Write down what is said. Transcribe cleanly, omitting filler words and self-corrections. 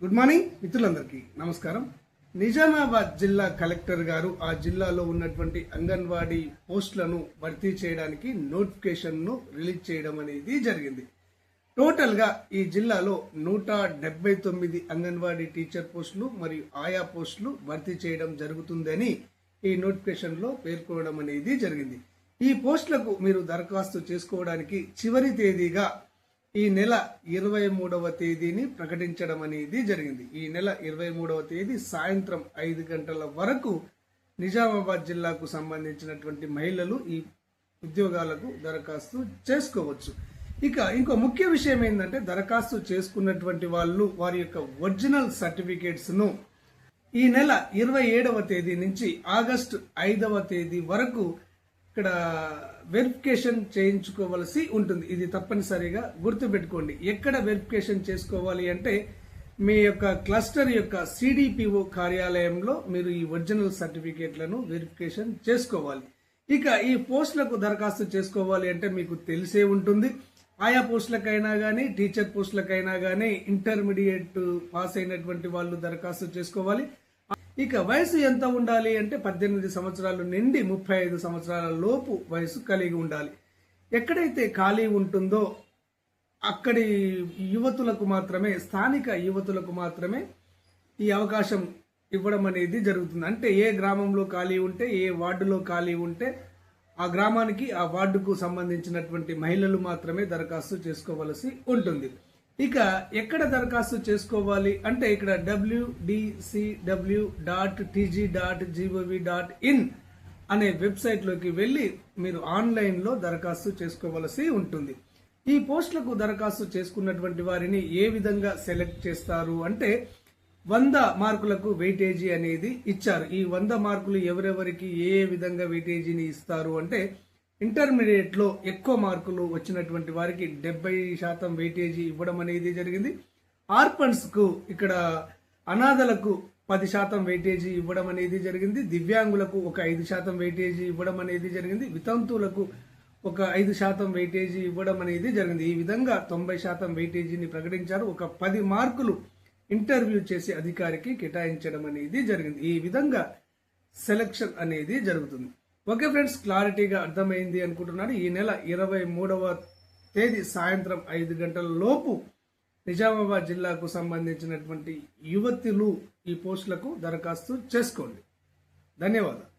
Good morning మిత్రులందరికీ నమస్కారం. నిజామాబాద్ జిల్లా కలెక్టర్ గారు ఆ జిల్లాలో ఉన్నటువంటి అంగన్వాడీ పోస్టులను భర్తీ చేయడానికి నోటిఫికేషన్ను రిలీజ్ చేయడం అనేది జరిగింది. టోటల్ గా ఈ జిల్లాలో 179 అంగన్వాడీ టీచర్ పోస్టులు మరియు ఆయా పోస్టులు భర్తీ చేయడం జరుగుతుందని ఈ నోటిఫికేషన్ లో పేర్కొనడం అనేది జరిగింది. ఈ పోస్టులకు మీరు దరఖాస్తు చేసుకోవడానికి చివరి తేదీగా ఈ నెల 23వ తేదీని ప్రకటించడం అనేది జరిగింది. ఈ నెల 23వ తేదీ సాయంత్రం 5 గంటల వరకు నిజామాబాద్ జిల్లాకు సంబంధించినటువంటి మహిళలు ఈ ఉద్యోగాలకు దరఖాస్తు చేసుకోవచ్చు. ఇంకో ముఖ్య విషయం ఏంటంటే, దరఖాస్తు చేసుకున్నటువంటి వాళ్ళు వారి యొక్క ఒరిజినల్ సర్టిఫికేట్స్ ను ఈ నెల 27వ తేదీ నుంచి ఆగస్టు 5వ తేదీ వరకు ఇక్కడ వెరిఫికేషన్ చేయించుకోవాల్సి ఉంటుంది. ఇది తప్పనిసరిగా గుర్తుపెట్టుకోండి. ఎక్కడ వెరిఫికేషన్ చేసుకోవాలి అంటే, మీ యొక్క క్లస్టర్ యొక్క సిడిపిఓ కార్యాలయంలో మీరు ఈ ఒరిజినల్ సర్టిఫికేట్లను వెరిఫికేషన్ చేసుకోవాలి. ఈ పోస్టులకు దరఖాస్తు చేసుకోవాలి అంటే మీకు తెలిసే ఉంటుంది. ఆయా పోస్టులకైనా గానీ టీచర్ పోస్టులకైనా గానీ ఇంటర్మీడియట్ పాస్ అయినటువంటి వాళ్ళు దరఖాస్తు చేసుకోవాలి. వయసు ఎంత ఉండాలి అంటే 18 సంవత్సరాలు నుండి 35 సంవత్సరాల లోపు వయసు కలిగి ఉండాలి. ఎక్కడైతే ఖాళీ ఉంటుందో అక్కడి యువతులకు మాత్రమే, స్థానిక యువతులకు మాత్రమే ఈ అవకాశం ఇవ్వడం అనేది జరుగుతుంది. అంటే ఏ గ్రామంలో ఖాళీ ఉంటే, ఏ వార్డులో ఖాళీ ఉంటే ఆ గ్రామానికి, ఆ వార్డుకు సంబంధించినటువంటి మహిళలు మాత్రమే దరఖాస్తు చేసుకోవలసి ఉంటుంది. ఎక్కడ దరఖాస్తు చేసుకోవాలి అంటే, ఇక్కడ wdcw.tg.gov.in అనే వెబ్సైట్ లోకి వెళ్లి మీరు ఆన్లైన్ లో దరఖాస్తు చేసుకోవలసి ఉంటుంది. ఈ పోస్టులకు దరఖాస్తు చేసుకున్నటువంటి వారిని ఏ విధంగా సెలెక్ట్ చేస్తారు అంటే, 100 మార్కులకు వెయిటేజీ అనేది ఇచ్చారు. ఈ 100 మార్కులు ఎవరెవరికి ఏ విధంగా వెయిటేజీని ఇస్తారు అంటే, ఇంటర్మీడియట్ లో ఎక్కువ మార్కులు వచ్చినటువంటి వారికి 70% వెయిటేజీ ఇవ్వడం అనేది జరిగింది. ఆర్ఫన్స్ కు, ఇక్కడ అనాథలకు 10% వెయిటేజీ ఇవ్వడం అనేది జరిగింది. దివ్యాంగులకు ఒక 5% వెయిటేజీ ఇవ్వడం అనేది జరిగింది. వితంతువులకు ఒక 5% వెయిటేజీ ఇవ్వడం అనేది జరిగింది. ఈ విధంగా 90% వెయిటేజీని ప్రకటించారు. ఒక 10 మార్కులు ఇంటర్వ్యూ చేసి అధికారికి కేటాయించడం అనేది జరిగింది. ఈ విధంగా సెలక్షన్ అనేది జరుగుతుంది. ఓకే ఫ్రెండ్స్, క్లారిటీగా అర్థమైంది అనుకుంటున్నాను. ఈ నెల 23వ తేదీ సాయంత్రం 5 గంటల లోపు నిజామాబాద్ జిల్లాకు సంబంధించినటువంటి యువతులు ఈ పోస్టులకు దరఖాస్తు చేసుకోండి. ధన్యవాదాలు.